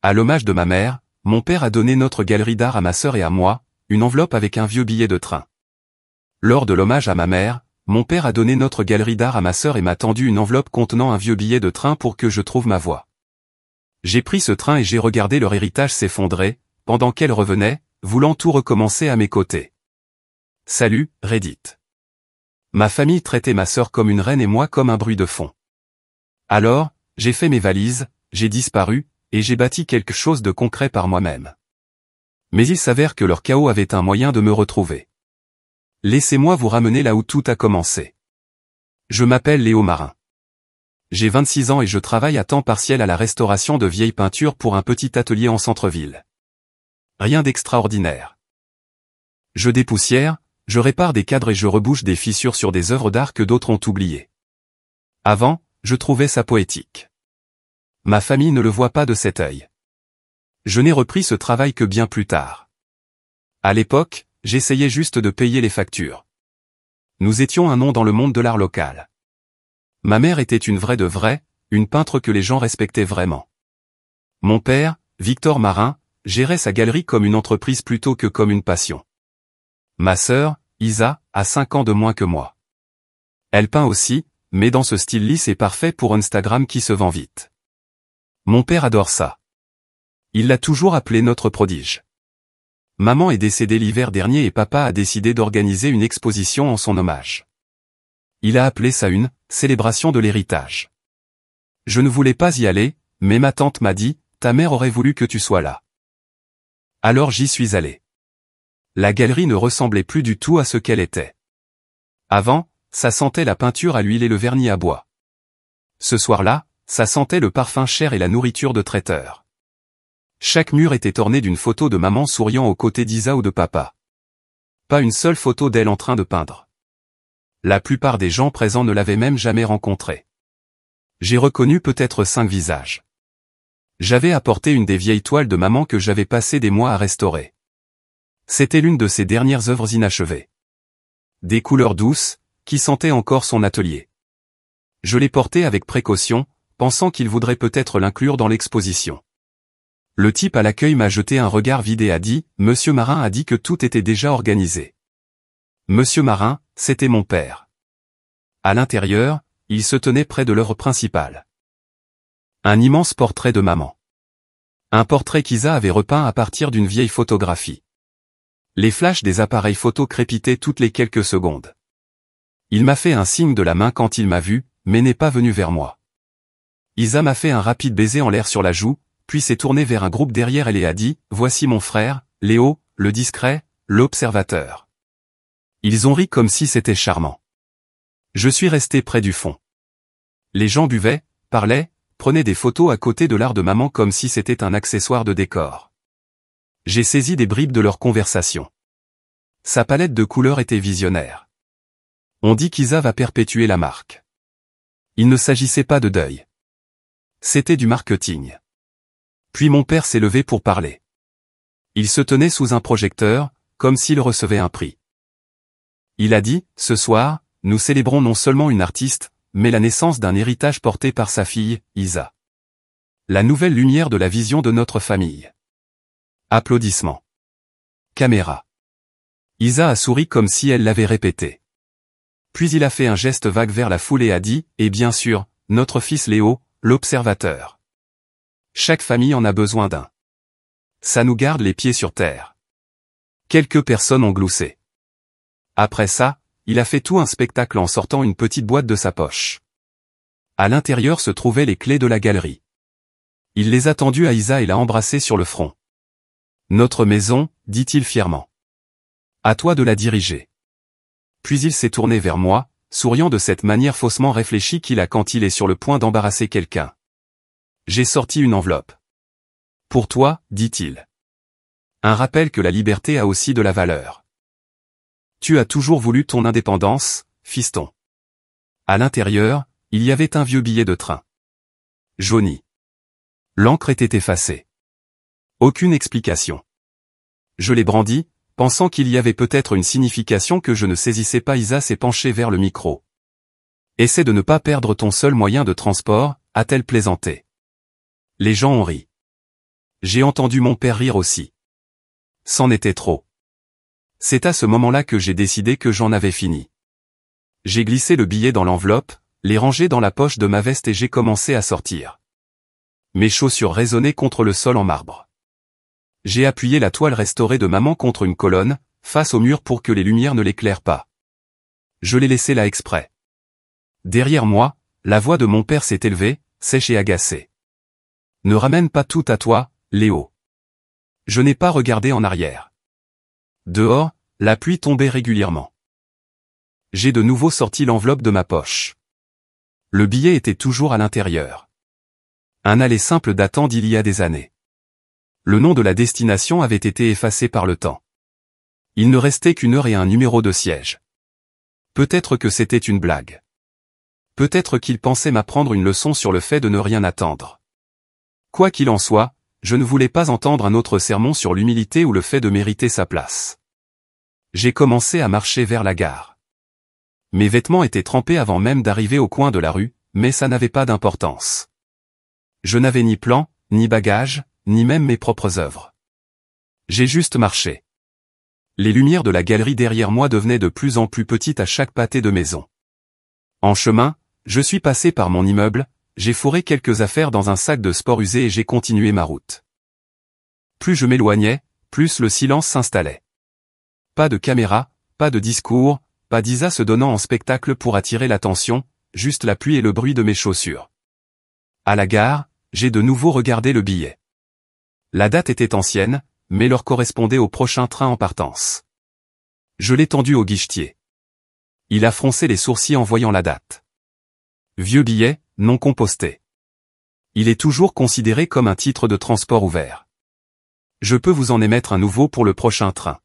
À l'hommage de ma mère, mon père a donné notre galerie d'art à ma sœur et à moi, une enveloppe avec un vieux billet de train. Lors de l'hommage à ma mère, mon père a donné notre galerie d'art à ma sœur et m'a tendu une enveloppe contenant un vieux billet de train pour que je trouve ma voie. J'ai pris ce train et j'ai regardé leur héritage s'effondrer, pendant qu'elle revenait, voulant tout recommencer à mes côtés. Salut, Reddit. Ma famille traitait ma sœur comme une reine et moi comme un bruit de fond. Alors, j'ai fait mes valises, j'ai disparu, et j'ai bâti quelque chose de concret par moi-même. Mais il s'avère que leur chaos avait un moyen de me retrouver. Laissez-moi vous ramener là où tout a commencé. Je m'appelle Léo Marin. J'ai 26 ans et je travaille à temps partiel à la restauration de vieilles peintures pour un petit atelier en centre-ville. Rien d'extraordinaire. Je dépoussière, je répare des cadres et je rebouche des fissures sur des œuvres d'art que d'autres ont oubliées. Avant, je trouvais ça poétique. Ma famille ne le voit pas de cet œil. Je n'ai repris ce travail que bien plus tard. À l'époque, j'essayais juste de payer les factures. Nous étions un nom dans le monde de l'art local. Ma mère était une vraie de vraie, une peintre que les gens respectaient vraiment. Mon père, Victor Marin, gérait sa galerie comme une entreprise plutôt que comme une passion. Ma sœur, Isa, a 5 ans de moins que moi. Elle peint aussi, mais dans ce style lisse et parfait pour Instagram qui se vend vite. Mon père adore ça. Il l'a toujours appelé notre prodige. Maman est décédée l'hiver dernier et papa a décidé d'organiser une exposition en son hommage. Il a appelé ça une « célébration de l'héritage ». Je ne voulais pas y aller, mais ma tante m'a dit « ta mère aurait voulu que tu sois là ». Alors j'y suis allé. La galerie ne ressemblait plus du tout à ce qu'elle était. Avant, ça sentait la peinture à l'huile et le vernis à bois. Ce soir-là, ça sentait le parfum cher et la nourriture de traiteur. Chaque mur était orné d'une photo de maman souriant aux côtés d'Isa ou de papa. Pas une seule photo d'elle en train de peindre. La plupart des gens présents ne l'avaient même jamais rencontrée. J'ai reconnu peut-être 5 visages. J'avais apporté une des vieilles toiles de maman que j'avais passé des mois à restaurer. C'était l'une de ses dernières œuvres inachevées. Des couleurs douces, qui sentaient encore son atelier. Je l'ai porté avec précaution, pensant qu'il voudrait peut-être l'inclure dans l'exposition. Le type à l'accueil m'a jeté un regard vide et a dit « Monsieur Marin a dit que tout était déjà organisé ». Monsieur Marin, c'était mon père. À l'intérieur, il se tenait près de l'œuvre principale. Un immense portrait de maman. Un portrait qu'Isa avait repeint à partir d'une vieille photographie. Les flashs des appareils photo crépitaient toutes les quelques secondes. Il m'a fait un signe de la main quand il m'a vu, mais n'est pas venu vers moi. Isa m'a fait un rapide baiser en l'air sur la joue, puis s'est tournée vers un groupe derrière elle et a dit « Voici mon frère, Léo, le discret, l'observateur ». Ils ont ri comme si c'était charmant. Je suis resté près du fond. Les gens buvaient, parlaient, prenaient des photos à côté de l'art de maman comme si c'était un accessoire de décor. J'ai saisi des bribes de leur conversation. Sa palette de couleurs était visionnaire. On dit qu'Isa va perpétuer la marque. Il ne s'agissait pas de deuil. C'était du marketing. Puis mon père s'est levé pour parler. Il se tenait sous un projecteur, comme s'il recevait un prix. Il a dit, « Ce soir, nous célébrons non seulement une artiste, mais la naissance d'un héritage porté par sa fille, Isa. La nouvelle lumière de la vision de notre famille. » Applaudissements. Caméra. Isa a souri comme si elle l'avait répété. Puis il a fait un geste vague vers la foule et a dit, « Et bien sûr, notre fils Léo, l'observateur. Chaque famille en a besoin d'un. Ça nous garde les pieds sur terre. » Quelques personnes ont gloussé. Après ça, il a fait tout un spectacle en sortant une petite boîte de sa poche. À l'intérieur se trouvaient les clés de la galerie. Il les a tendues à Isa et l'a embrassée sur le front. « Notre maison, dit-il fièrement. À toi de la diriger. » Puis il s'est tourné vers moi, souriant de cette manière faussement réfléchie qu'il a quand il est sur le point d'embarrasser quelqu'un. J'ai sorti une enveloppe. « Pour toi, dit-il. Un rappel que la liberté a aussi de la valeur. Tu as toujours voulu ton indépendance, fiston. » À l'intérieur, il y avait un vieux billet de train. Jauni. L'encre était effacée. Aucune explication. Je l'ai brandi, pensant qu'il y avait peut-être une signification que je ne saisissais pas. Isa s'est penchée vers le micro. « Essaie de ne pas perdre ton seul moyen de transport, a-t-elle plaisanté. Les gens ont ri. J'ai entendu mon père rire aussi. C'en était trop. C'est à ce moment-là que j'ai décidé que j'en avais fini. J'ai glissé le billet dans l'enveloppe, l'ai rangé dans la poche de ma veste et j'ai commencé à sortir. Mes chaussures résonnaient contre le sol en marbre. J'ai appuyé la toile restaurée de maman contre une colonne, face au mur pour que les lumières ne l'éclairent pas. Je l'ai laissé là exprès. Derrière moi, la voix de mon père s'est élevée, sèche et agacée. Ne ramène pas tout à toi, Léo. Je n'ai pas regardé en arrière. Dehors, la pluie tombait régulièrement. J'ai de nouveau sorti l'enveloppe de ma poche. Le billet était toujours à l'intérieur. Un aller simple datant d'il y a des années. Le nom de la destination avait été effacé par le temps. Il ne restait qu'une heure et un numéro de siège. Peut-être que c'était une blague. Peut-être qu'il pensait m'apprendre une leçon sur le fait de ne rien attendre. Quoi qu'il en soit, je ne voulais pas entendre un autre sermon sur l'humilité ou le fait de mériter sa place. J'ai commencé à marcher vers la gare. Mes vêtements étaient trempés avant même d'arriver au coin de la rue, mais ça n'avait pas d'importance. Je n'avais ni plan, ni bagage, ni même mes propres œuvres. J'ai juste marché. Les lumières de la galerie derrière moi devenaient de plus en plus petites à chaque pâté de maison. En chemin, je suis passé par mon immeuble, j'ai fourré quelques affaires dans un sac de sport usé et j'ai continué ma route. Plus je m'éloignais, plus le silence s'installait. Pas de caméra, pas de discours, pas d'Isa se donnant en spectacle pour attirer l'attention, juste la pluie et le bruit de mes chaussures. À la gare, j'ai de nouveau regardé le billet. La date était ancienne, mais l'heure correspondait au prochain train en partance. Je l'ai tendu au guichetier. Il a froncé les sourcils en voyant la date. Vieux billet, non composté. Il est toujours considéré comme un titre de transport ouvert. Je peux vous en émettre un nouveau pour le prochain train.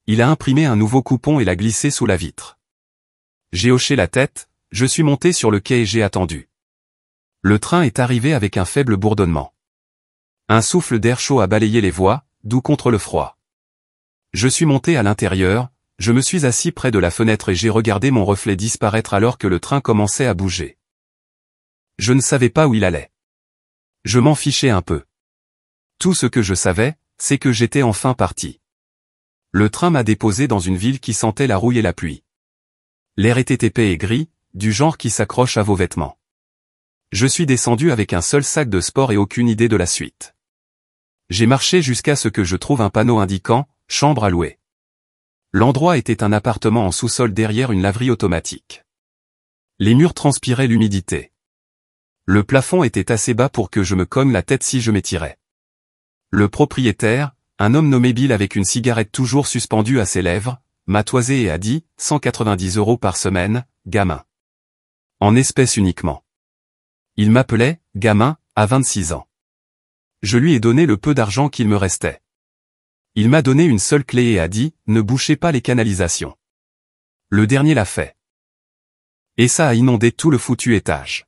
Il a imprimé un nouveau coupon et l'a glissé sous la vitre. J'ai hoché la tête, je suis monté sur le quai et j'ai attendu. Le train est arrivé avec un faible bourdonnement. Un souffle d'air chaud a balayé les voies, doux contre le froid. Je suis monté à l'intérieur, je me suis assis près de la fenêtre et j'ai regardé mon reflet disparaître alors que le train commençait à bouger. Je ne savais pas où il allait. Je m'en fichais un peu. Tout ce que je savais, c'est que j'étais enfin parti. Le train m'a déposé dans une ville qui sentait la rouille et la pluie. L'air était épais et gris, du genre qui s'accroche à vos vêtements. Je suis descendu avec un seul sac de sport et aucune idée de la suite. J'ai marché jusqu'à ce que je trouve un panneau indiquant « Chambre à louer ». L'endroit était un appartement en sous-sol derrière une laverie automatique. Les murs transpiraient l'humidité. Le plafond était assez bas pour que je me cogne la tête si je m'étirais. Le propriétaire, un homme nommé Bill avec une cigarette toujours suspendue à ses lèvres, m'a toisé et a dit « 190 € par semaine, gamin. » En espèces uniquement. Il m'appelait « gamin » à 26 ans. Je lui ai donné le peu d'argent qu'il me restait. Il m'a donné une seule clé et a dit « Ne bouchez pas les canalisations. » Le dernier l'a fait. Et ça a inondé tout le foutu étage.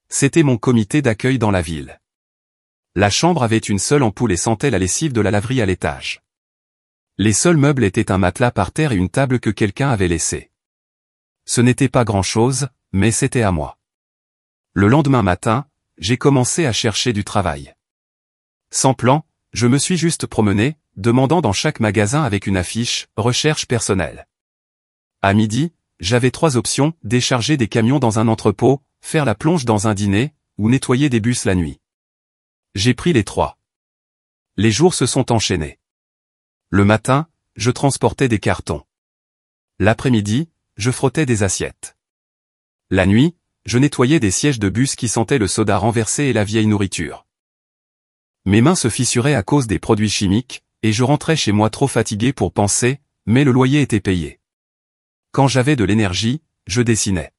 C'était mon comité d'accueil dans la ville. La chambre avait une seule ampoule et sentait la lessive de la laverie à l'étage. Les seuls meubles étaient un matelas par terre et une table que quelqu'un avait laissée. Ce n'était pas grand-chose, mais c'était à moi. Le lendemain matin, j'ai commencé à chercher du travail. Sans plan, je me suis juste promené, demandant dans chaque magasin avec une affiche « Recherche personnelle ». À midi, j'avais 3 options, décharger des camions dans un entrepôt, faire la plonge dans un dîner, ou nettoyer des bus la nuit. J'ai pris les 3. Les jours se sont enchaînés. Le matin, je transportais des cartons. L'après-midi, je frottais des assiettes. La nuit, je nettoyais des sièges de bus qui sentaient le soda renversé et la vieille nourriture. Mes mains se fissuraient à cause des produits chimiques, et je rentrais chez moi trop fatigué pour penser, mais le loyer était payé. Quand j'avais de l'énergie, je dessinais.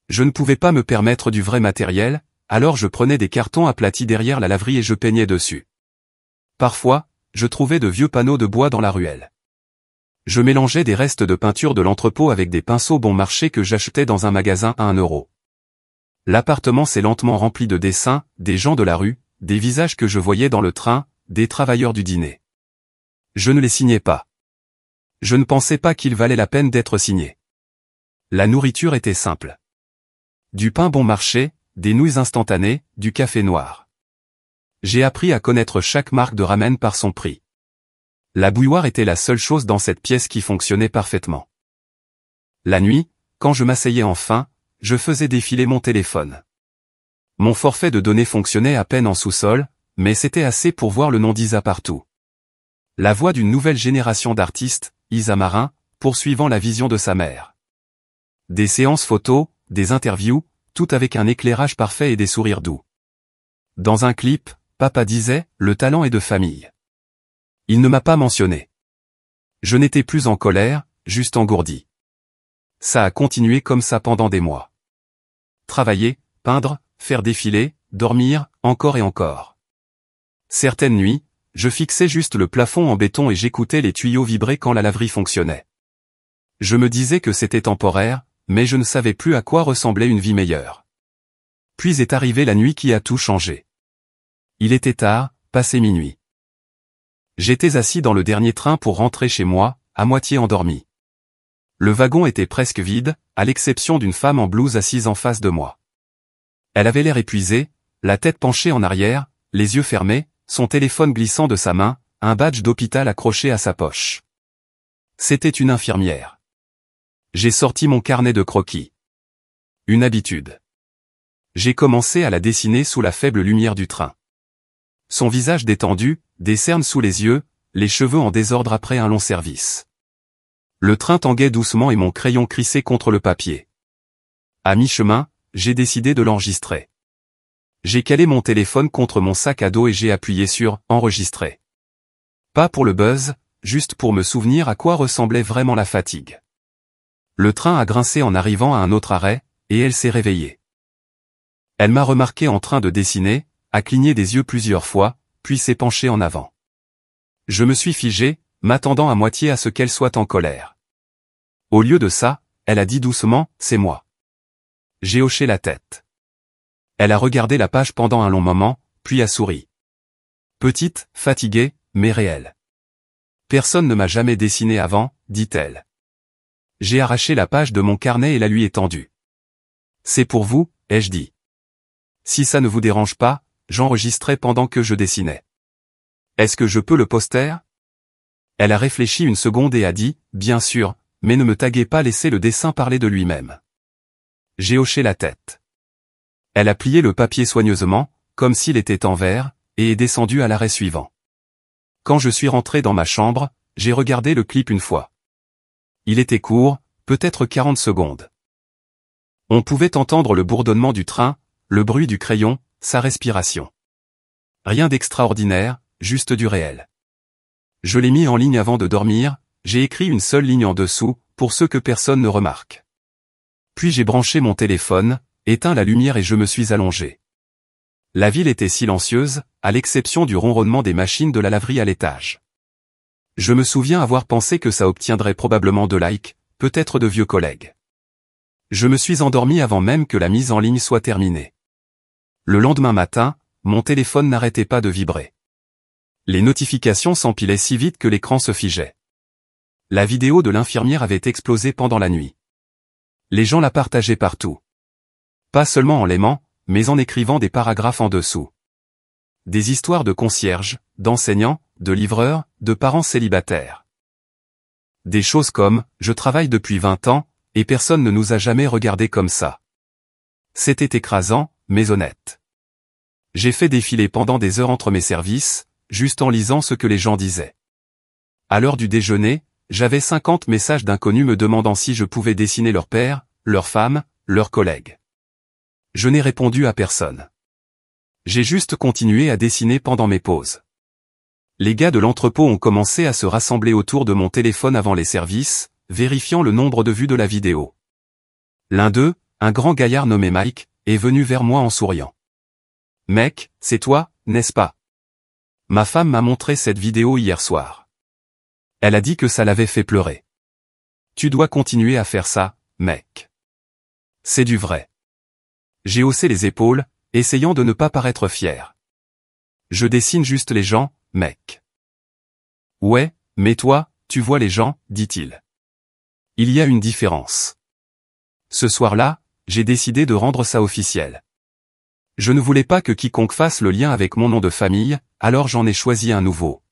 Je ne pouvais pas me permettre du vrai matériel, alors je prenais des cartons aplatis derrière la laverie et je peignais dessus. Parfois, je trouvais de vieux panneaux de bois dans la ruelle. Je mélangeais des restes de peinture de l'entrepôt avec des pinceaux bon marché que j'achetais dans un magasin à 1 €. L'appartement s'est lentement rempli de dessins, des gens de la rue, des visages que je voyais dans le train, des travailleurs du dîner. Je ne les signais pas. Je ne pensais pas qu'il valait la peine d'être signé. La nourriture était simple. Du pain bon marché, des nouilles instantanées, du café noir. J'ai appris à connaître chaque marque de ramen par son prix. La bouilloire était la seule chose dans cette pièce qui fonctionnait parfaitement. La nuit, quand je m'asseyais enfin, je faisais défiler mon téléphone. Mon forfait de données fonctionnait à peine en sous-sol, mais c'était assez pour voir le nom d'Isa partout. La voix d'une nouvelle génération d'artistes, Isa Marin, poursuivant la vision de sa mère. Des séances photos, des interviews, tout avec un éclairage parfait et des sourires doux. Dans un clip, papa disait, le talent est de famille. Il ne m'a pas mentionné. Je n'étais plus en colère, juste engourdi. Ça a continué comme ça pendant des mois. Travailler, peindre, faire défiler, dormir, encore et encore. Certaines nuits, je fixais juste le plafond en béton et j'écoutais les tuyaux vibrer quand la laverie fonctionnait. Je me disais que c'était temporaire, mais je ne savais plus à quoi ressemblait une vie meilleure. Puis est arrivée la nuit qui a tout changé. Il était tard, passé minuit. J'étais assis dans le dernier train pour rentrer chez moi, à moitié endormi. Le wagon était presque vide, à l'exception d'une femme en blouse assise en face de moi. Elle avait l'air épuisée, la tête penchée en arrière, les yeux fermés, son téléphone glissant de sa main, un badge d'hôpital accroché à sa poche. C'était une infirmière. J'ai sorti mon carnet de croquis. Une habitude. J'ai commencé à la dessiner sous la faible lumière du train. Son visage détendu, des cernes sous les yeux, les cheveux en désordre après un long service. Le train tanguait doucement et mon crayon crissait contre le papier. À mi-chemin, j'ai décidé de l'enregistrer. J'ai calé mon téléphone contre mon sac à dos et j'ai appuyé sur « Enregistrer ». Pas pour le buzz, juste pour me souvenir à quoi ressemblait vraiment la fatigue. Le train a grincé en arrivant à un autre arrêt, et elle s'est réveillée. Elle m'a remarqué en train de dessiner, a cligné des yeux plusieurs fois, puis s'est penchée en avant. Je me suis figé, m'attendant à moitié à ce qu'elle soit en colère. Au lieu de ça, elle a dit doucement « C'est moi ». J'ai hoché la tête. Elle a regardé la page pendant un long moment, puis a souri. Petite, fatiguée, mais réelle. Personne ne m'a jamais dessiné avant, dit-elle. J'ai arraché la page de mon carnet et la lui ai tendue. C'est pour vous, ai-je dit. Si ça ne vous dérange pas, j'enregistrais pendant que je dessinais. Est-ce que je peux le poster? Elle a réfléchi une seconde et a dit, bien sûr, mais ne me taguez pas, laissez le dessin parler de lui-même. J'ai hoché la tête. Elle a plié le papier soigneusement, comme s'il était en verre, et est descendue à l'arrêt suivant. Quand je suis rentré dans ma chambre, j'ai regardé le clip une fois. Il était court, peut-être 40 secondes. On pouvait entendre le bourdonnement du train, le bruit du crayon, sa respiration. Rien d'extraordinaire, juste du réel. Je l'ai mis en ligne avant de dormir, j'ai écrit une seule ligne en dessous, pour ceux que personne ne remarque. Puis j'ai branché mon téléphone, éteint la lumière et je me suis allongé. La ville était silencieuse, à l'exception du ronronnement des machines de la laverie à l'étage. Je me souviens avoir pensé que ça obtiendrait probablement de likes, peut-être de vieux collègues. Je me suis endormi avant même que la mise en ligne soit terminée. Le lendemain matin, mon téléphone n'arrêtait pas de vibrer. Les notifications s'empilaient si vite que l'écran se figeait. La vidéo de l'infirmière avait explosé pendant la nuit. Les gens la partageaient partout. Pas seulement en l'aimant, mais en écrivant des paragraphes en dessous. Des histoires de concierges, d'enseignants, de livreurs, de parents célibataires. Des choses comme « Je travaille depuis 20 ans, et personne ne nous a jamais regardé comme ça ». C'était écrasant, mais honnête. J'ai fait défiler pendant des heures entre mes services, juste en lisant ce que les gens disaient. À l'heure du déjeuner, j'avais 50 messages d'inconnus me demandant si je pouvais dessiner leur père, leur femme, leurs collègues. Je n'ai répondu à personne. J'ai juste continué à dessiner pendant mes pauses. Les gars de l'entrepôt ont commencé à se rassembler autour de mon téléphone avant les services, vérifiant le nombre de vues de la vidéo. L'un d'eux, un grand gaillard nommé Mike, est venu vers moi en souriant. « Mec, c'est toi, n'est-ce pas? Ma femme m'a montré cette vidéo hier soir. Elle a dit que ça l'avait fait pleurer. Tu dois continuer à faire ça, mec. C'est du vrai. » J'ai haussé les épaules, essayant de ne pas paraître fier. Je dessine juste les gens, mec. Ouais, mais toi, tu vois les gens, dit-il. Il y a une différence. Ce soir-là, j'ai décidé de rendre ça officiel. Je ne voulais pas que quiconque fasse le lien avec mon nom de famille, alors j'en ai choisi un nouveau.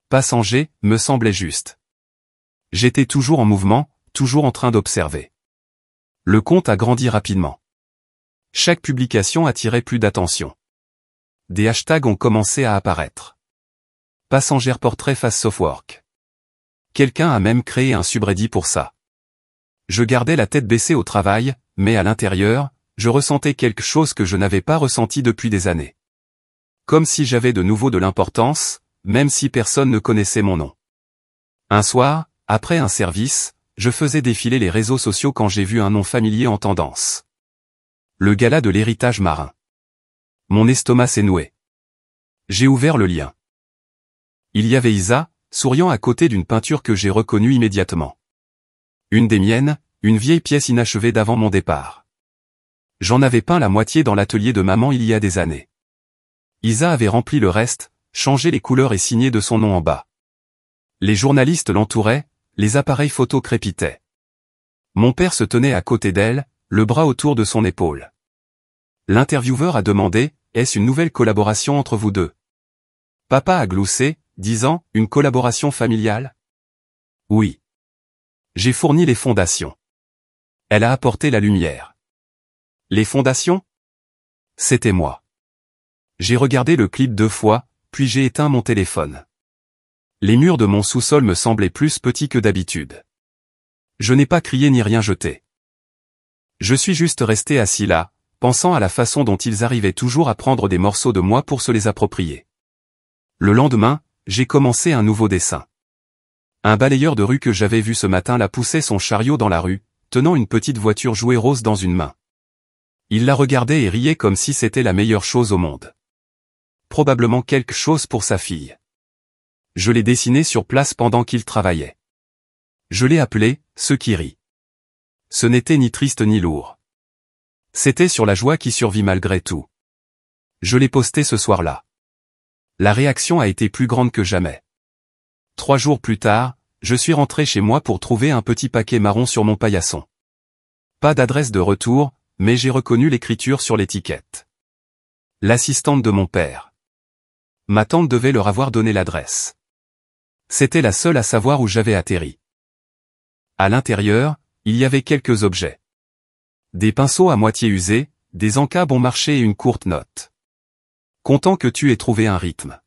Passanger me semblait juste. J'étais toujours en mouvement, toujours en train d'observer. Le compte a grandi rapidement. Chaque publication attirait plus d'attention. Des hashtags ont commencé à apparaître. Passager portrait face Softwork. Quelqu'un a même créé un subreddit pour ça. Je gardais la tête baissée au travail, mais à l'intérieur, je ressentais quelque chose que je n'avais pas ressenti depuis des années. Comme si j'avais de nouveau de l'importance, même si personne ne connaissait mon nom. Un soir, après un service, je faisais défiler les réseaux sociaux quand j'ai vu un nom familier en tendance. Le gala de l'héritage marin. Mon estomac s'est noué. J'ai ouvert le lien. Il y avait Isa, souriant à côté d'une peinture que j'ai reconnue immédiatement. Une des miennes, une vieille pièce inachevée d'avant mon départ. J'en avais peint la moitié dans l'atelier de maman il y a des années. Isa avait rempli le reste, changé les couleurs et signé de son nom en bas. Les journalistes l'entouraient, les appareils photo crépitaient. Mon père se tenait à côté d'elle, le bras autour de son épaule. L'intervieweur a demandé, est-ce une nouvelle collaboration entre vous deux? Papa a gloussé, disant, une collaboration familiale? Oui. J'ai fourni les fondations. Elle a apporté la lumière. Les fondations? C'était moi. J'ai regardé le clip 2 fois, puis j'ai éteint mon téléphone. Les murs de mon sous-sol me semblaient plus petits que d'habitude. Je n'ai pas crié ni rien jeté. Je suis juste resté assis là, pensant à la façon dont ils arrivaient toujours à prendre des morceaux de moi pour se les approprier. Le lendemain, j'ai commencé un nouveau dessin. Un balayeur de rue que j'avais vu ce matin là poussait son chariot dans la rue, tenant une petite voiture jouet rose dans une main. Il la regardait et riait comme si c'était la meilleure chose au monde. Probablement quelque chose pour sa fille. Je l'ai dessiné sur place pendant qu'il travaillait. Je l'ai appelé « Ceux qui rient ». Ce n'était ni triste ni lourd. C'était sur la joie qui survit malgré tout. Je l'ai posté ce soir-là. La réaction a été plus grande que jamais. 3 jours plus tard, je suis rentré chez moi pour trouver un petit paquet marron sur mon paillasson. Pas d'adresse de retour, mais j'ai reconnu l'écriture sur l'étiquette. L'assistante de mon père. Ma tante devait leur avoir donné l'adresse. C'était la seule à savoir où j'avais atterri. À l'intérieur, il y avait quelques objets. Des pinceaux à moitié usés, des encas bon marché et une courte note. Content que tu aies trouvé un rythme.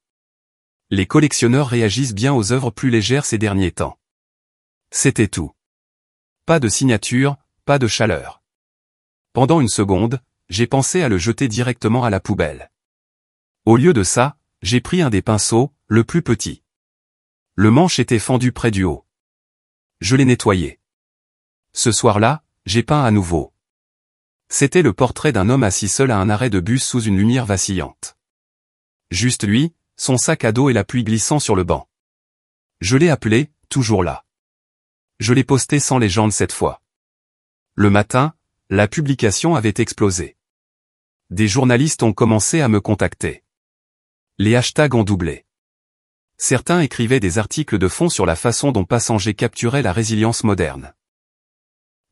Les collectionneurs réagissent bien aux œuvres plus légères ces derniers temps. C'était tout. Pas de signature, pas de chaleur. Pendant une seconde, j'ai pensé à le jeter directement à la poubelle. Au lieu de ça, j'ai pris un des pinceaux, le plus petit. Le manche était fendu près du haut. Je l'ai nettoyé. Ce soir-là, j'ai peint à nouveau. C'était le portrait d'un homme assis seul à un arrêt de bus sous une lumière vacillante. Juste lui, son sac à dos et la pluie glissant sur le banc. Je l'ai appelé, toujours là. Je l'ai posté sans légende cette fois. Le matin, la publication avait explosé. Des journalistes ont commencé à me contacter. Les hashtags ont doublé. Certains écrivaient des articles de fond sur la façon dont Passanger capturait la résilience moderne.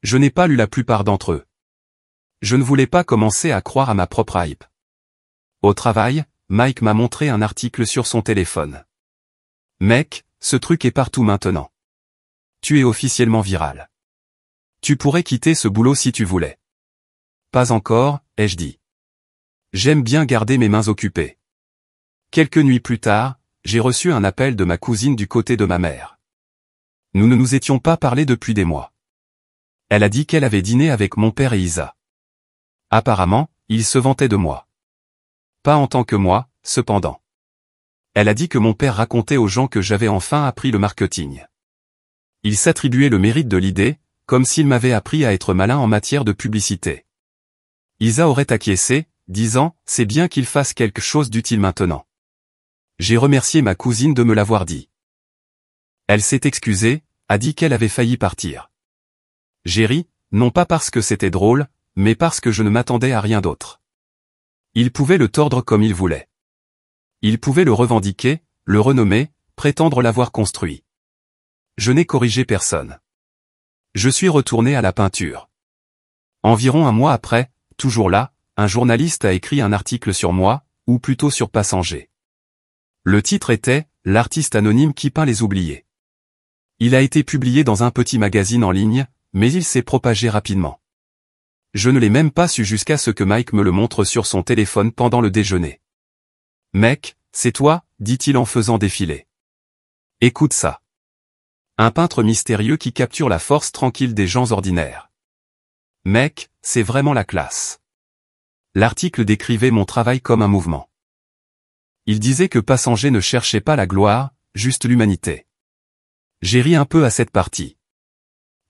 Je n'ai pas lu la plupart d'entre eux. Je ne voulais pas commencer à croire à ma propre hype. Au travail, Mike m'a montré un article sur son téléphone. Mec, ce truc est partout maintenant. Tu es officiellement viral. Tu pourrais quitter ce boulot si tu voulais. Pas encore, ai-je dit. J'aime bien garder mes mains occupées. Quelques nuits plus tard, j'ai reçu un appel de ma cousine du côté de ma mère. Nous ne nous étions pas parlé depuis des mois. Elle a dit qu'elle avait dîné avec mon père et Isa. Apparemment, ils se vantaient de moi. Pas en tant que moi, cependant. Elle a dit que mon père racontait aux gens que j'avais enfin appris le marketing. Il s'attribuait le mérite de l'idée, comme s'il m'avait appris à être malin en matière de publicité. Isa aurait acquiescé, disant, c'est bien qu'il fasse quelque chose d'utile maintenant. J'ai remercié ma cousine de me l'avoir dit. Elle s'est excusée, a dit qu'elle avait failli partir. J'ai ri, non pas parce que c'était drôle, mais parce que je ne m'attendais à rien d'autre. Il pouvait le tordre comme il voulait. Il pouvait le revendiquer, le renommer, prétendre l'avoir construit. Je n'ai corrigé personne. Je suis retourné à la peinture. Environ un mois après, toujours là, un journaliste a écrit un article sur moi, ou plutôt sur Passanger. Le titre était « L'artiste anonyme qui peint les oubliés ». Il a été publié dans un petit magazine en ligne, mais il s'est propagé rapidement. Je ne l'ai même pas su jusqu'à ce que Mike me le montre sur son téléphone pendant le déjeuner. « Mec, c'est toi », dit-il en faisant défiler. « Écoute ça. Un peintre mystérieux qui capture la force tranquille des gens ordinaires. Mec, c'est vraiment la classe. » L'article décrivait mon travail comme un mouvement. Il disait que Passanger ne cherchait pas la gloire, juste l'humanité. J'ai ri un peu à cette partie.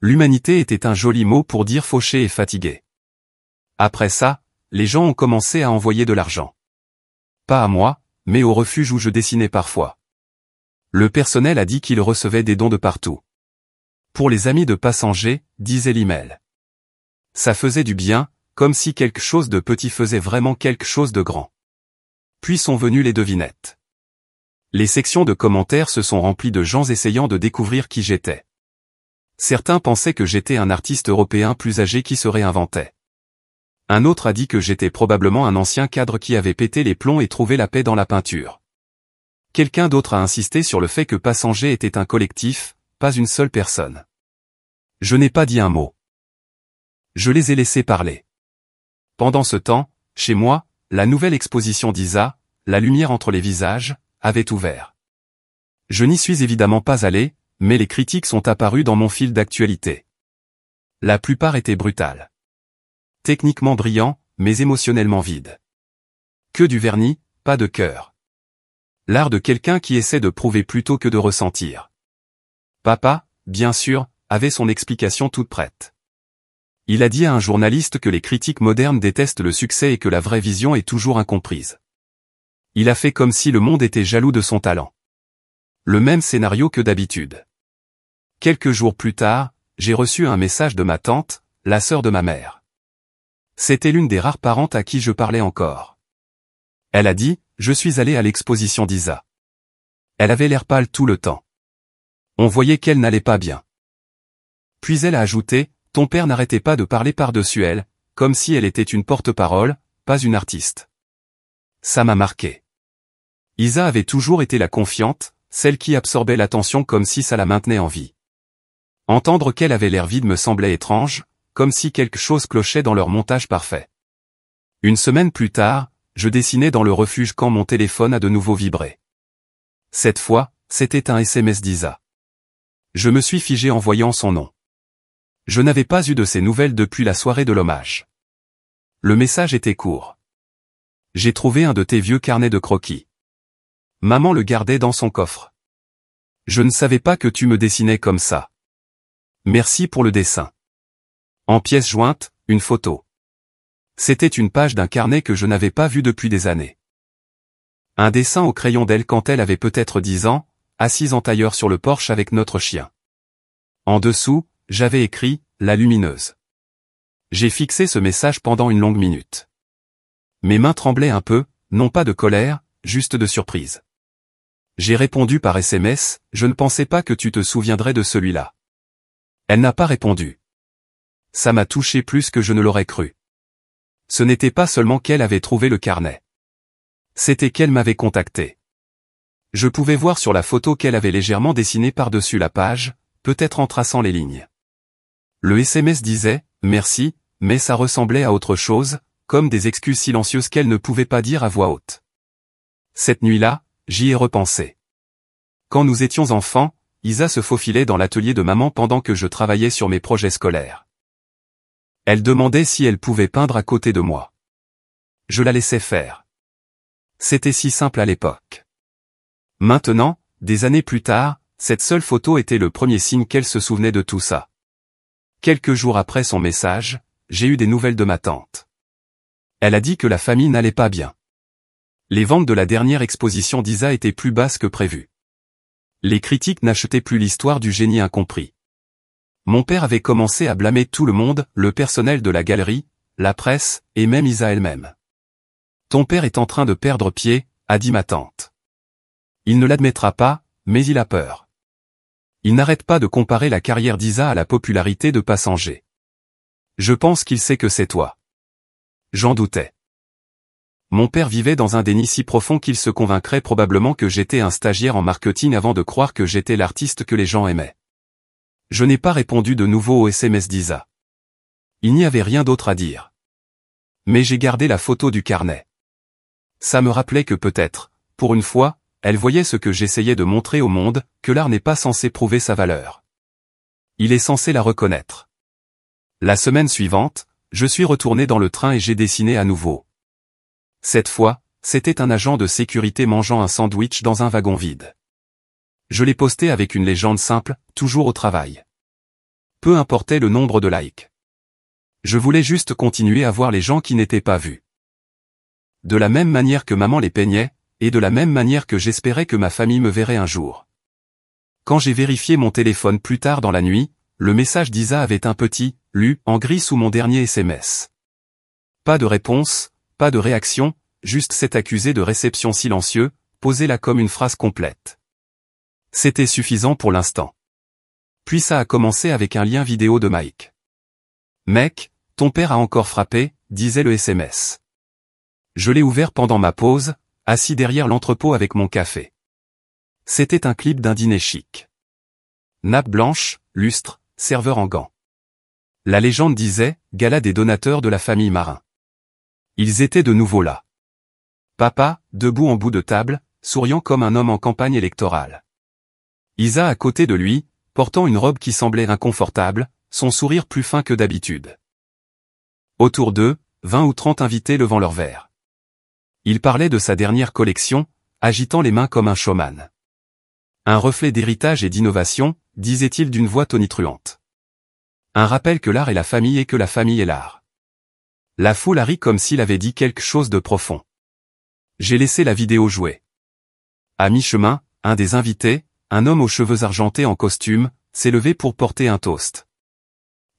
L'humanité était un joli mot pour dire fauché et fatigué. Après ça, les gens ont commencé à envoyer de l'argent. Pas à moi, mais au refuge où je dessinais parfois. Le personnel a dit qu'il recevait des dons de partout. Pour les amis de Passanger, disait l'email. Ça faisait du bien, comme si quelque chose de petit faisait vraiment quelque chose de grand. Puis sont venues les devinettes. Les sections de commentaires se sont remplies de gens essayant de découvrir qui j'étais. Certains pensaient que j'étais un artiste européen plus âgé qui se réinventait. Un autre a dit que j'étais probablement un ancien cadre qui avait pété les plombs et trouvé la paix dans la peinture. Quelqu'un d'autre a insisté sur le fait que Passanger était un collectif, pas une seule personne. Je n'ai pas dit un mot. Je les ai laissés parler. Pendant ce temps, chez moi, la nouvelle exposition d'Isa, La lumière entre les visages, avait ouvert. Je n'y suis évidemment pas allé, mais les critiques sont apparues dans mon fil d'actualité. La plupart étaient brutales. Techniquement brillants, mais émotionnellement vides. Que du vernis, pas de cœur. L'art de quelqu'un qui essaie de prouver plutôt que de ressentir. Papa, bien sûr, avait son explication toute prête. Il a dit à un journaliste que les critiques modernes détestent le succès et que la vraie vision est toujours incomprise. Il a fait comme si le monde était jaloux de son talent. Le même scénario que d'habitude. Quelques jours plus tard, j'ai reçu un message de ma tante, la sœur de ma mère. C'était l'une des rares parentes à qui je parlais encore. Elle a dit, je suis allée à l'exposition d'Isa. Elle avait l'air pâle tout le temps. On voyait qu'elle n'allait pas bien. Puis elle a ajouté, ton père n'arrêtait pas de parler par-dessus elle, comme si elle était une porte-parole, pas une artiste. Ça m'a marqué. Isa avait toujours été la confiante, celle qui absorbait l'attention comme si ça la maintenait en vie. Entendre qu'elle avait l'air vide me semblait étrange, comme si quelque chose clochait dans leur montage parfait. Une semaine plus tard, je dessinais dans le refuge quand mon téléphone a de nouveau vibré. Cette fois, c'était un SMS d'Isa. Je me suis figé en voyant son nom. Je n'avais pas eu de ses nouvelles depuis la soirée de l'hommage. Le message était court. J'ai trouvé un de tes vieux carnets de croquis. Maman le gardait dans son coffre. Je ne savais pas que tu me dessinais comme ça. Merci pour le dessin. En pièce jointe, une photo. C'était une page d'un carnet que je n'avais pas vu depuis des années. Un dessin au crayon d'elle quand elle avait peut-être 10 ans, assise en tailleur sur le porche avec notre chien. En dessous, j'avais écrit « La lumineuse ». J'ai fixé ce message pendant une longue minute. Mes mains tremblaient un peu, non pas de colère, juste de surprise. J'ai répondu par SMS, je ne pensais pas que tu te souviendrais de celui-là. Elle n'a pas répondu. Ça m'a touché plus que je ne l'aurais cru. Ce n'était pas seulement qu'elle avait trouvé le carnet. C'était qu'elle m'avait contacté. Je pouvais voir sur la photo qu'elle avait légèrement dessiné par-dessus la page, peut-être en traçant les lignes. Le SMS disait « Merci », mais ça ressemblait à autre chose, comme des excuses silencieuses qu'elle ne pouvait pas dire à voix haute. Cette nuit-là, j'y ai repensé. Quand nous étions enfants, Isa se faufilait dans l'atelier de maman pendant que je travaillais sur mes projets scolaires. Elle demandait si elle pouvait peindre à côté de moi. Je la laissais faire. C'était si simple à l'époque. Maintenant, des années plus tard, cette seule photo était le premier signe qu'elle se souvenait de tout ça. Quelques jours après son message, j'ai eu des nouvelles de ma tante. Elle a dit que la famille n'allait pas bien. Les ventes de la dernière exposition d'Isa étaient plus basses que prévu. Les critiques n'achetaient plus l'histoire du génie incompris. Mon père avait commencé à blâmer tout le monde, le personnel de la galerie, la presse, et même Isa elle-même. Ton père est en train de perdre pied, a dit ma tante. Il ne l'admettra pas, mais il a peur. Il n'arrête pas de comparer la carrière d'Isa à la popularité de Passanger. Je pense qu'il sait que c'est toi. J'en doutais. Mon père vivait dans un déni si profond qu'il se convaincrait probablement que j'étais un stagiaire en marketing avant de croire que j'étais l'artiste que les gens aimaient. Je n'ai pas répondu de nouveau au SMS d'Isa. Il n'y avait rien d'autre à dire. Mais j'ai gardé la photo du carnet. Ça me rappelait que peut-être, pour une fois, elle voyait ce que j'essayais de montrer au monde, que l'art n'est pas censé prouver sa valeur. Il est censé la reconnaître. La semaine suivante, je suis retourné dans le train et j'ai dessiné à nouveau. Cette fois, c'était un agent de sécurité mangeant un sandwich dans un wagon vide. Je l'ai posté avec une légende simple, toujours au travail. Peu importait le nombre de likes. Je voulais juste continuer à voir les gens qui n'étaient pas vus. De la même manière que maman les peignait, et de la même manière que j'espérais que ma famille me verrait un jour. Quand j'ai vérifié mon téléphone plus tard dans la nuit, le message d'Isa avait un petit « lu » en gris sous mon dernier SMS. Pas de réponse, pas de réaction, juste cet accusé de réception silencieux, posé là comme une phrase complète. C'était suffisant pour l'instant. Puis ça a commencé avec un lien vidéo de Mike. « Mec, ton père a encore frappé », disait le SMS. Je l'ai ouvert pendant ma pause, assis derrière l'entrepôt avec mon café. C'était un clip d'un dîner chic. Nappe blanche, lustre, serveur en gants. La légende disait, gala des donateurs de la famille Marin. Ils étaient de nouveau là. Papa, debout en bout de table, souriant comme un homme en campagne électorale. Isa à côté de lui, portant une robe qui semblait inconfortable, son sourire plus fin que d'habitude. Autour d'eux, 20 ou 30 invités levant leurs verres. Il parlait de sa dernière collection, agitant les mains comme un showman. Un reflet d'héritage et d'innovation, disait-il d'une voix tonitruante. Un rappel que l'art est la famille et que la famille est l'art. La foule a ri comme s'il avait dit quelque chose de profond. J'ai laissé la vidéo jouer. À mi-chemin, un des invités, un homme aux cheveux argentés en costume, s'est levé pour porter un toast.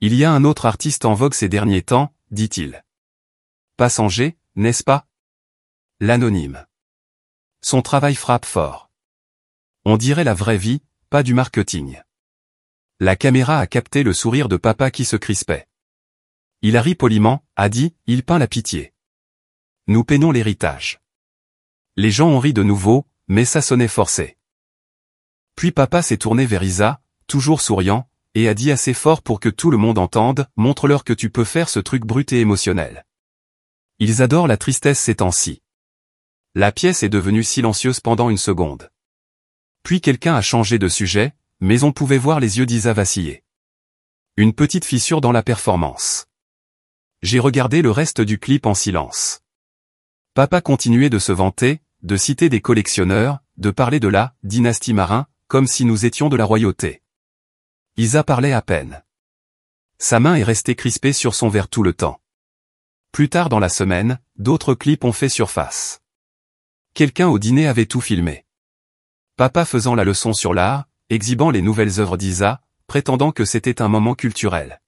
Il y a un autre artiste en vogue ces derniers temps, dit-il. Passager, n'est-ce pas? L'anonyme. Son travail frappe fort. On dirait la vraie vie, pas du marketing. La caméra a capté le sourire de papa qui se crispait. Il a ri poliment, a dit, il peint la pitié. Nous peignons l'héritage. Les gens ont ri de nouveau, mais ça sonnait forcé. Puis papa s'est tourné vers Isa, toujours souriant, et a dit assez fort pour que tout le monde entende, montre-leur que tu peux faire ce truc brut et émotionnel. Ils adorent la tristesse ces temps-ci. La pièce est devenue silencieuse pendant une seconde. Puis quelqu'un a changé de sujet, mais on pouvait voir les yeux d'Isa vaciller. Une petite fissure dans la performance. J'ai regardé le reste du clip en silence. Papa continuait de se vanter, de citer des collectionneurs, de parler de la dynastie Marin, comme si nous étions de la royauté. Isa parlait à peine. Sa main est restée crispée sur son verre tout le temps. Plus tard dans la semaine, d'autres clips ont fait surface. Quelqu'un au dîner avait tout filmé. Papa faisant la leçon sur l'art, exhibant les nouvelles œuvres d'Isa, prétendant que c'était un moment culturel.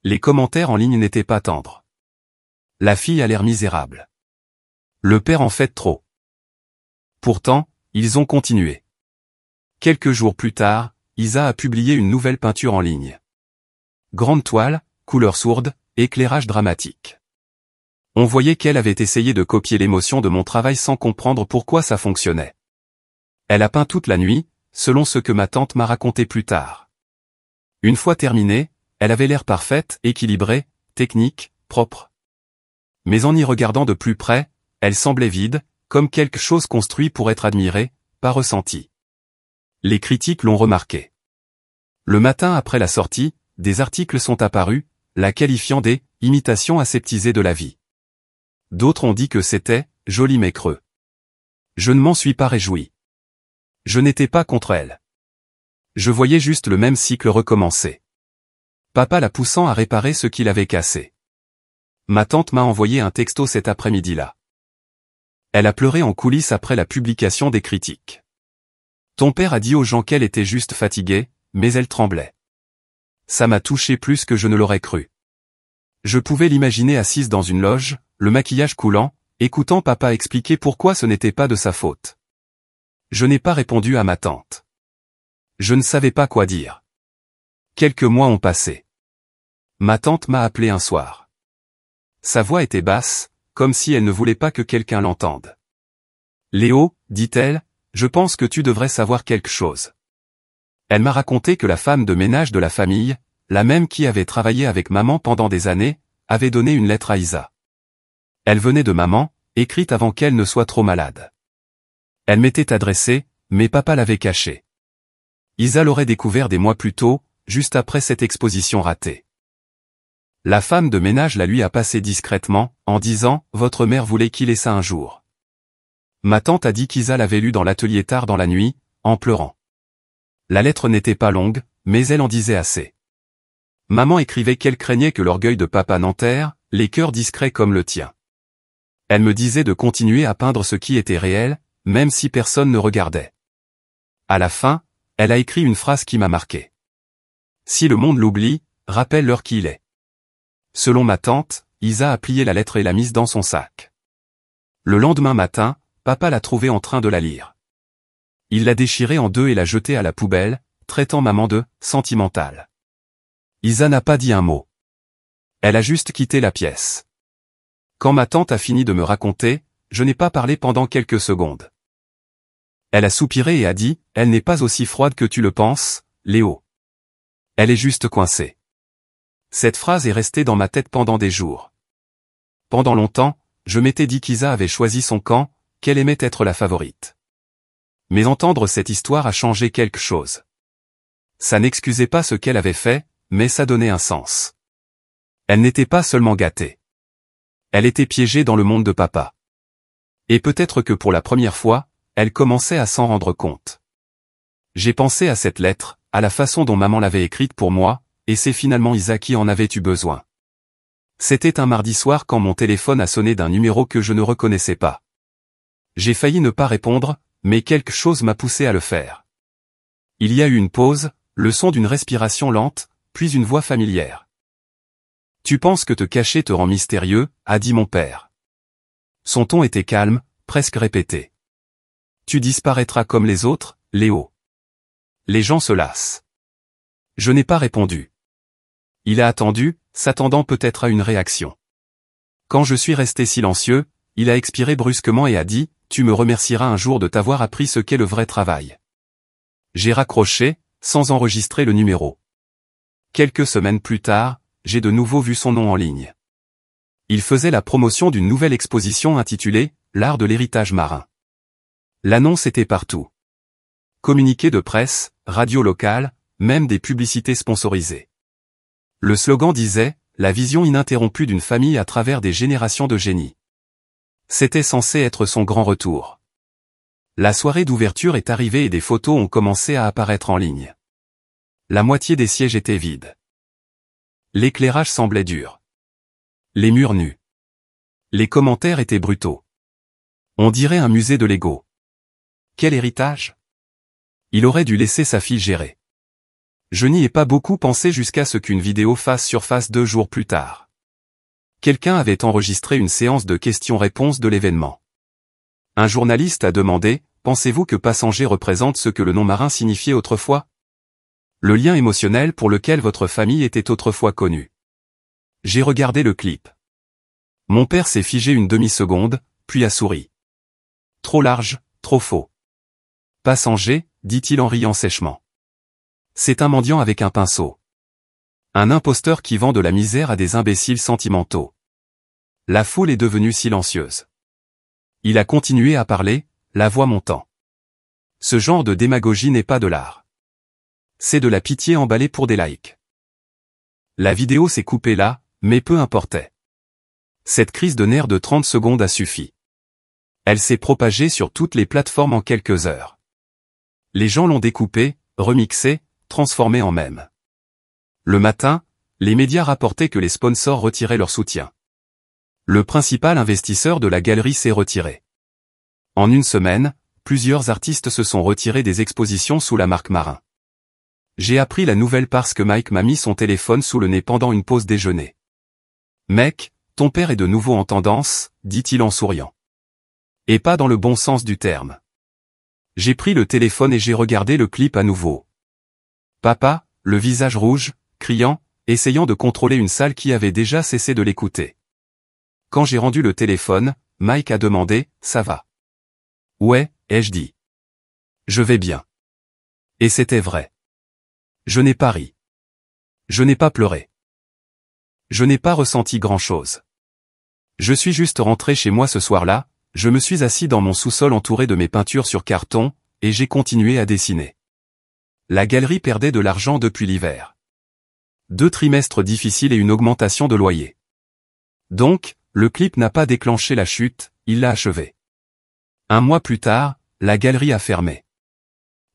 Les commentaires en ligne n'étaient pas tendres. La fille a l'air misérable. Le père en fait trop. Pourtant, ils ont continué. Quelques jours plus tard, Isa a publié une nouvelle peinture en ligne. Grande toile, couleur sourde, éclairage dramatique. On voyait qu'elle avait essayé de copier l'émotion de mon travail sans comprendre pourquoi ça fonctionnait. Elle a peint toute la nuit, selon ce que ma tante m'a raconté plus tard. Une fois terminée, elle avait l'air parfaite, équilibrée, technique, propre. Mais en y regardant de plus près, elle semblait vide, comme quelque chose construit pour être admiré, pas ressenti. Les critiques l'ont remarqué. Le matin après la sortie, des articles sont apparus, la qualifiant des « imitations aseptisées de la vie ». D'autres ont dit que c'était « joli mais creux ». Je ne m'en suis pas réjoui. Je n'étais pas contre elle. Je voyais juste le même cycle recommencer. Papa la poussant à réparer ce qu'il avait cassé. Ma tante m'a envoyé un texto cet après-midi-là. Elle a pleuré en coulisses après la publication des critiques. Ton père a dit aux gens qu'elle était juste fatiguée, mais elle tremblait. Ça m'a touché plus que je ne l'aurais cru. Je pouvais l'imaginer assise dans une loge, le maquillage coulant, écoutant papa expliquer pourquoi ce n'était pas de sa faute. Je n'ai pas répondu à ma tante. Je ne savais pas quoi dire. Quelques mois ont passé. Ma tante m'a appelé un soir. Sa voix était basse, comme si elle ne voulait pas que quelqu'un l'entende. Léo, dit-elle, je pense que tu devrais savoir quelque chose. Elle m'a raconté que la femme de ménage de la famille, la même qui avait travaillé avec maman pendant des années, avait donné une lettre à Isa. Elle venait de maman, écrite avant qu'elle ne soit trop malade. Elle m'était adressée, mais papa l'avait cachée. Isa l'aurait découvert des mois plus tôt, juste après cette exposition ratée. La femme de ménage la lui a passée discrètement, en disant « Votre mère voulait qu'il ait ça un jour ». Ma tante a dit qu'Isa l'avait lu dans l'atelier tard dans la nuit, en pleurant. La lettre n'était pas longue, mais elle en disait assez. Maman écrivait qu'elle craignait que l'orgueil de papa n'enterre les cœurs discrets comme le tien. Elle me disait de continuer à peindre ce qui était réel, même si personne ne regardait. À la fin, elle a écrit une phrase qui m'a marqué. Si le monde l'oublie, rappelle-leur qui il est. Selon ma tante, Isa a plié la lettre et l'a mise dans son sac. Le lendemain matin, papa l'a trouvée en train de la lire. Il l'a déchirée en deux et l'a jetée à la poubelle, traitant maman de « sentimentale ». Isa n'a pas dit un mot. Elle a juste quitté la pièce. Quand ma tante a fini de me raconter, je n'ai pas parlé pendant quelques secondes. Elle a soupiré et a dit « Elle n'est pas aussi froide que tu le penses, Léo. Elle est juste coincée. » Cette phrase est restée dans ma tête pendant des jours. Pendant longtemps, je m'étais dit qu'Isa avait choisi son camp, qu'elle aimait être la favorite. Mais entendre cette histoire a changé quelque chose. Ça n'excusait pas ce qu'elle avait fait, mais ça donnait un sens. Elle n'était pas seulement gâtée. Elle était piégée dans le monde de papa. Et peut-être que pour la première fois, elle commençait à s'en rendre compte. J'ai pensé à cette lettre, à la façon dont maman l'avait écrite pour moi, et c'est finalement Isa qui en avait eu besoin. C'était un mardi soir quand mon téléphone a sonné d'un numéro que je ne reconnaissais pas. J'ai failli ne pas répondre, mais quelque chose m'a poussé à le faire. Il y a eu une pause, le son d'une respiration lente, puis une voix familière. « Tu penses que te cacher te rend mystérieux », a dit mon père. Son ton était calme, presque répété. « Tu disparaîtras comme les autres, Léo. Les gens se lassent. » Je n'ai pas répondu. Il a attendu, s'attendant peut-être à une réaction. Quand je suis resté silencieux, il a expiré brusquement et a dit « Tu me remercieras un jour de t'avoir appris ce qu'est le vrai travail. » J'ai raccroché, sans enregistrer le numéro. Quelques semaines plus tard, j'ai de nouveau vu son nom en ligne. Il faisait la promotion d'une nouvelle exposition intitulée « L'art de l'héritage marin ». L'annonce était partout. Communiqués de presse, radio locale, même des publicités sponsorisées. Le slogan disait « La vision ininterrompue d'une famille à travers des générations de génies ». C'était censé être son grand retour. La soirée d'ouverture est arrivée et des photos ont commencé à apparaître en ligne. La moitié des sièges étaient vides. L'éclairage semblait dur. Les murs nus. Les commentaires étaient brutaux. On dirait un musée de Lego. Quel héritage? Il aurait dû laisser sa fille gérer. Je n'y ai pas beaucoup pensé jusqu'à ce qu'une vidéo fasse surface 2 jours plus tard. Quelqu'un avait enregistré une séance de questions-réponses de l'événement. Un journaliste a demandé « Pensez-vous que passager représente ce que le nom marin signifiait autrefois ? Le lien émotionnel pour lequel votre famille était autrefois connue. » J'ai regardé le clip. Mon père s'est figé une demi-seconde, puis a souri. Trop large, trop faux. Passager, dit-il en riant sèchement. C'est un mendiant avec un pinceau. Un imposteur qui vend de la misère à des imbéciles sentimentaux. La foule est devenue silencieuse. Il a continué à parler, la voix montant. Ce genre de démagogie n'est pas de l'art. C'est de la pitié emballée pour des likes. La vidéo s'est coupée là, mais peu importait. Cette crise de nerfs de 30 secondes a suffi. Elle s'est propagée sur toutes les plateformes en quelques heures. Les gens l'ont découpée, remixée, transformée en mème. Le matin, les médias rapportaient que les sponsors retiraient leur soutien. Le principal investisseur de la galerie s'est retiré. En une semaine, plusieurs artistes se sont retirés des expositions sous la marque Marin. J'ai appris la nouvelle parce que Mike m'a mis son téléphone sous le nez pendant une pause déjeuner. « Mec, ton père est de nouveau en tendance », dit-il en souriant. Et pas dans le bon sens du terme. J'ai pris le téléphone et j'ai regardé le clip à nouveau. Papa, le visage rouge, criant, essayant de contrôler une salle qui avait déjà cessé de l'écouter. Quand j'ai rendu le téléphone, Mike a demandé « Ça va ?» « Ouais », ai-je dit. « Je vais bien. » Et c'était vrai. Je n'ai pas ri. Je n'ai pas pleuré. Je n'ai pas ressenti grand-chose. Je suis juste rentré chez moi ce soir-là, je me suis assis dans mon sous-sol entouré de mes peintures sur carton, et j'ai continué à dessiner. La galerie perdait de l'argent depuis l'hiver. 2 trimestres difficiles et une augmentation de loyer. Donc, le clip n'a pas déclenché la chute, il l'a achevé. 1 mois plus tard, la galerie a fermé.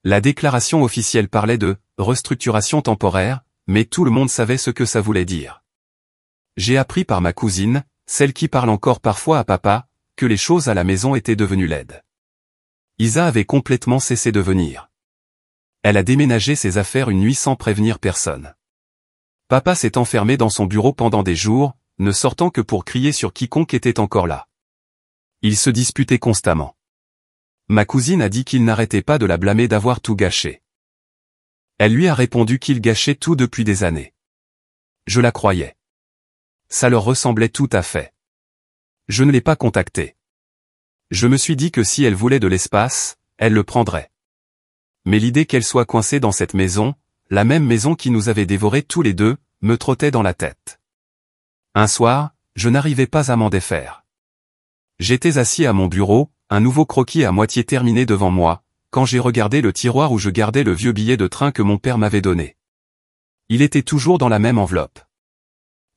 La déclaration officielle parlait de « restructuration temporaire », mais tout le monde savait ce que ça voulait dire. J'ai appris par ma cousine, celle qui parle encore parfois à papa, que les choses à la maison étaient devenues laides. Isa avait complètement cessé de venir. Elle a déménagé ses affaires une nuit sans prévenir personne. Papa s'est enfermé dans son bureau pendant des jours, ne sortant que pour crier sur quiconque était encore là. Ils se disputaient constamment. Ma cousine a dit qu'il n'arrêtait pas de la blâmer d'avoir tout gâché. Elle lui a répondu qu'il gâchait tout depuis des années. Je la croyais. Ça leur ressemblait tout à fait. Je ne l'ai pas contactée. Je me suis dit que si elle voulait de l'espace, elle le prendrait. Mais l'idée qu'elle soit coincée dans cette maison, la même maison qui nous avait dévorés tous les deux, me trottait dans la tête. Un soir, je n'arrivais pas à m'en défaire. J'étais assis à mon bureau, un nouveau croquis à moitié terminé devant moi, quand j'ai regardé le tiroir où je gardais le vieux billet de train que mon père m'avait donné. Il était toujours dans la même enveloppe.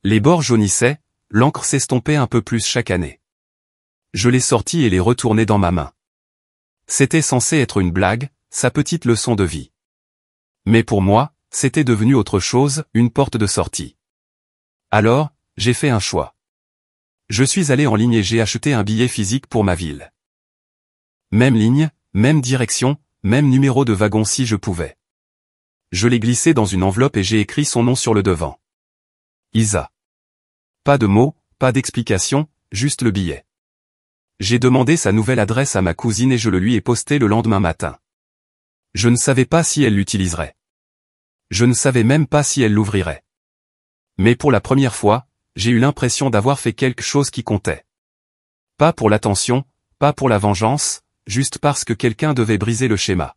Les bords jaunissaient, l'encre s'estompait un peu plus chaque année. Je l'ai sorti et l'ai retourné dans ma main. C'était censé être une blague, sa petite leçon de vie. Mais pour moi, c'était devenu autre chose, une porte de sortie. Alors, j'ai fait un choix. Je suis allé en ligne et j'ai acheté un billet physique pour ma ville. Même ligne, même direction, même numéro de wagon si je pouvais. Je l'ai glissé dans une enveloppe et j'ai écrit son nom sur le devant. Isa. Pas de mots, pas d'explication, juste le billet. J'ai demandé sa nouvelle adresse à ma cousine et je le lui ai posté le lendemain matin. Je ne savais pas si elle l'utiliserait. Je ne savais même pas si elle l'ouvrirait. Mais pour la première fois, j'ai eu l'impression d'avoir fait quelque chose qui comptait. Pas pour l'attention, pas pour la vengeance, juste parce que quelqu'un devait briser le schéma.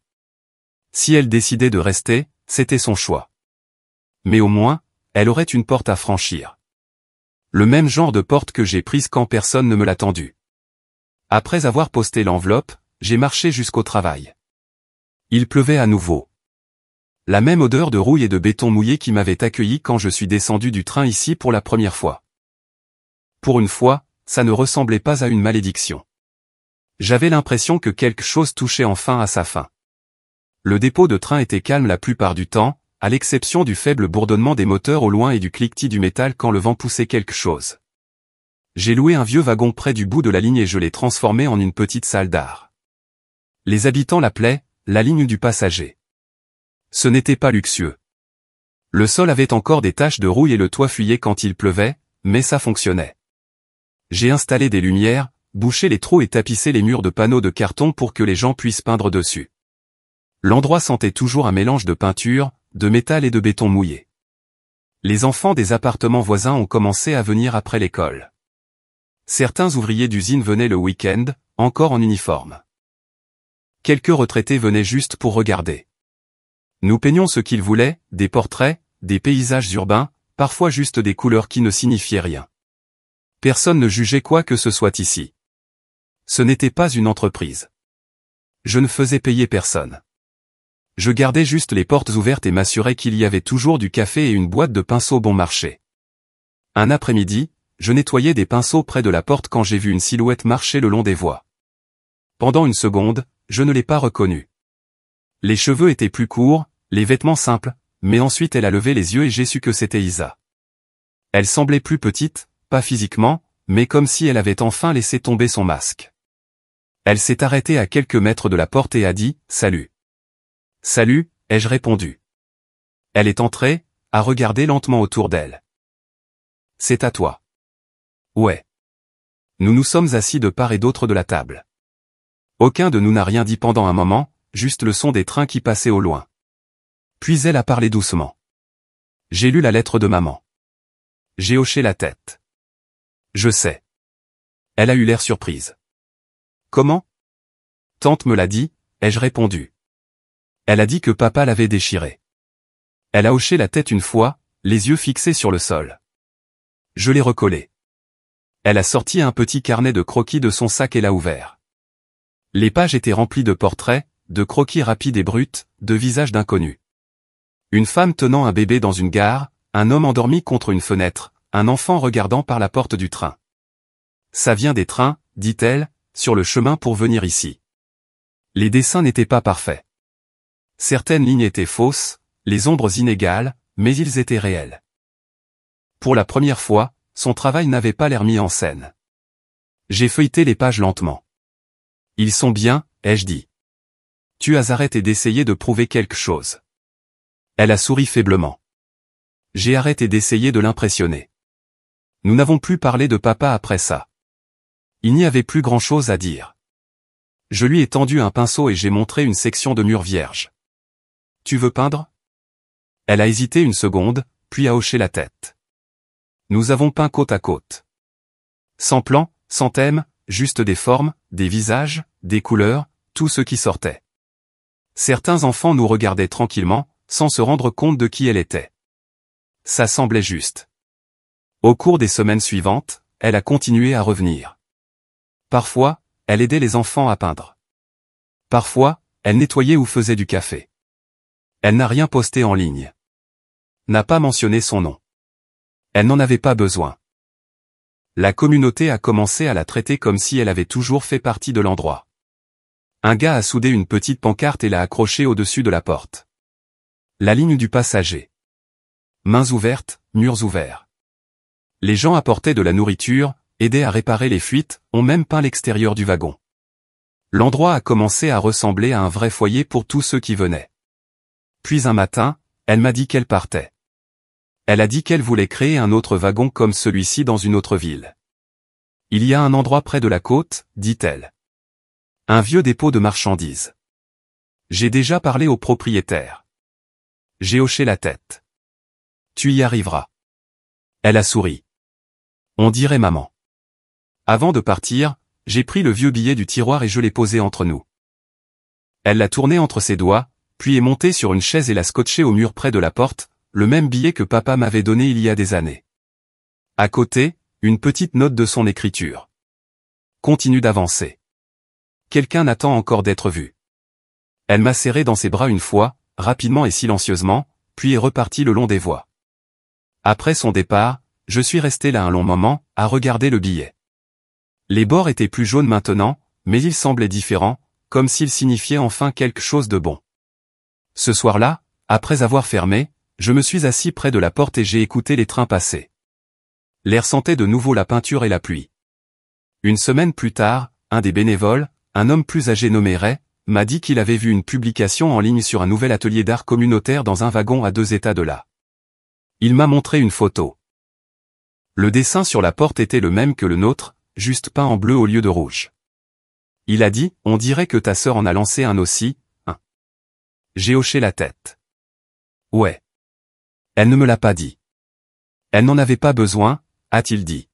Si elle décidait de rester, c'était son choix. Mais au moins, elle aurait une porte à franchir. Le même genre de porte que j'ai prise quand personne ne me l'a tendue. Après avoir posté l'enveloppe, j'ai marché jusqu'au travail. Il pleuvait à nouveau. La même odeur de rouille et de béton mouillé qui m'avait accueilli quand je suis descendu du train ici pour la première fois. Pour une fois, ça ne ressemblait pas à une malédiction. J'avais l'impression que quelque chose touchait enfin à sa fin. Le dépôt de train était calme la plupart du temps, à l'exception du faible bourdonnement des moteurs au loin et du cliquetis du métal quand le vent poussait quelque chose. J'ai loué un vieux wagon près du bout de la ligne et je l'ai transformé en une petite salle d'art. Les habitants l'appelaient « la ligne du passager ». Ce n'était pas luxueux. Le sol avait encore des taches de rouille et le toit fuyait quand il pleuvait, mais ça fonctionnait. J'ai installé des lumières, bouché les trous et tapissé les murs de panneaux de carton pour que les gens puissent peindre dessus. L'endroit sentait toujours un mélange de peinture, de métal et de béton mouillé. Les enfants des appartements voisins ont commencé à venir après l'école. Certains ouvriers d'usine venaient le week-end, encore en uniforme. Quelques retraités venaient juste pour regarder. Nous peignions ce qu'ils voulaient, des portraits, des paysages urbains, parfois juste des couleurs qui ne signifiaient rien. Personne ne jugeait quoi que ce soit ici. Ce n'était pas une entreprise. Je ne faisais payer personne. Je gardais juste les portes ouvertes et m'assurais qu'il y avait toujours du café et une boîte de pinceaux bon marché. Un après-midi, je nettoyais des pinceaux près de la porte quand j'ai vu une silhouette marcher le long des voies. Pendant une seconde, je ne l'ai pas reconnue. Les cheveux étaient plus courts, les vêtements simples, mais ensuite elle a levé les yeux et j'ai su que c'était Isa. Elle semblait plus petite, pas physiquement, mais comme si elle avait enfin laissé tomber son masque. Elle s'est arrêtée à quelques mètres de la porte et a dit « Salut ». « Salut », ai-je répondu. Elle est entrée, a regardé lentement autour d'elle. « C'est à toi. » « Ouais. » Nous nous sommes assis de part et d'autre de la table. Aucun de nous n'a rien dit pendant un moment, juste le son des trains qui passaient au loin. Puis elle a parlé doucement. J'ai lu la lettre de maman. J'ai hoché la tête. Je sais. Elle a eu l'air surprise. Comment? Tante me l'a dit, ai-je répondu. Elle a dit que papa l'avait déchiré. Elle a hoché la tête une fois, les yeux fixés sur le sol. Je l'ai recollé. Elle a sorti un petit carnet de croquis de son sac et l'a ouvert. Les pages étaient remplies de portraits, de croquis rapides et bruts, de visages d'inconnus. Une femme tenant un bébé dans une gare, un homme endormi contre une fenêtre, un enfant regardant par la porte du train. Ça vient des trains, dit-elle, sur le chemin pour venir ici. Les dessins n'étaient pas parfaits. Certaines lignes étaient fausses, les ombres inégales, mais ils étaient réels. Pour la première fois, son travail n'avait pas l'air mis en scène. J'ai feuilleté les pages lentement. Ils sont bien, ai-je dit. Tu as arrêté d'essayer de prouver quelque chose. Elle a souri faiblement. J'ai arrêté d'essayer de l'impressionner. Nous n'avons plus parlé de papa après ça. Il n'y avait plus grand-chose à dire. Je lui ai tendu un pinceau et j'ai montré une section de mur vierge. Tu veux peindre? Elle a hésité une seconde, puis a hoché la tête. Nous avons peint côte à côte. Sans plan, sans thème, juste des formes, des visages, des couleurs, tout ce qui sortait. Certains enfants nous regardaient tranquillement, sans se rendre compte de qui elle était. Ça semblait juste. Au cours des semaines suivantes, elle a continué à revenir. Parfois, elle aidait les enfants à peindre. Parfois, elle nettoyait ou faisait du café. Elle n'a rien posté en ligne. N'a pas mentionné son nom. Elle n'en avait pas besoin. La communauté a commencé à la traiter comme si elle avait toujours fait partie de l'endroit. Un gars a soudé une petite pancarte et l'a accrochée au-dessus de la porte. La ligne du passager. Mains ouvertes, murs ouverts. Les gens apportaient de la nourriture, aidaient à réparer les fuites, ont même peint l'extérieur du wagon. L'endroit a commencé à ressembler à un vrai foyer pour tous ceux qui venaient. Puis un matin, elle m'a dit qu'elle partait. Elle a dit qu'elle voulait créer un autre wagon comme celui-ci dans une autre ville. Il y a un endroit près de la côte, dit-elle. Un vieux dépôt de marchandises. J'ai déjà parlé au propriétaire. J'ai hoché la tête. Tu y arriveras. Elle a souri. On dirait maman. Avant de partir, j'ai pris le vieux billet du tiroir et je l'ai posé entre nous. Elle l'a tourné entre ses doigts, puis est montée sur une chaise et l'a scotché au mur près de la porte, le même billet que papa m'avait donné il y a des années. À côté, une petite note de son écriture. Continue d'avancer. Quelqu'un attend encore d'être vu. Elle m'a serré dans ses bras une fois, rapidement et silencieusement, puis est repartie le long des voies. Après son départ, je suis resté là un long moment, à regarder le billet. Les bords étaient plus jaunes maintenant, mais ils semblaient différents, comme s'ils signifiaient enfin quelque chose de bon. Ce soir-là, après avoir fermé, je me suis assis près de la porte et j'ai écouté les trains passer. L'air sentait de nouveau la peinture et la pluie. Une semaine plus tard, un des bénévoles, un homme plus âgé nommé Ray, m'a dit qu'il avait vu une publication en ligne sur un nouvel atelier d'art communautaire dans un wagon à 2 états de là. Il m'a montré une photo. Le dessin sur la porte était le même que le nôtre, juste peint en bleu au lieu de rouge. Il a dit, on dirait que ta sœur en a lancé un aussi, hein. J'ai hoché la tête. Ouais. Elle ne me l'a pas dit. Elle n'en avait pas besoin, a-t-il dit.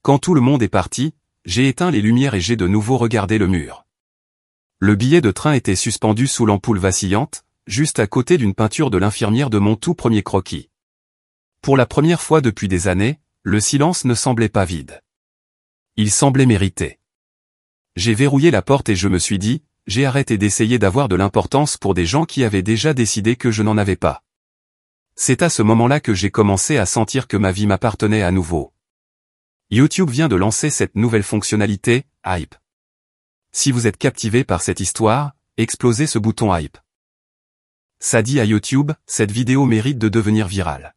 Quand tout le monde est parti, j'ai éteint les lumières et j'ai de nouveau regardé le mur. Le billet de train était suspendu sous l'ampoule vacillante, juste à côté d'une peinture de l'infirmière de mon tout premier croquis. Pour la première fois depuis des années, le silence ne semblait pas vide. Il semblait mérité. J'ai verrouillé la porte et je me suis dit, j'ai arrêté d'essayer d'avoir de l'importance pour des gens qui avaient déjà décidé que je n'en avais pas. C'est à ce moment-là que j'ai commencé à sentir que ma vie m'appartenait à nouveau. YouTube vient de lancer cette nouvelle fonctionnalité, Hype. Si vous êtes captivé par cette histoire, explosez ce bouton Hype. Ça dit à YouTube, cette vidéo mérite de devenir virale.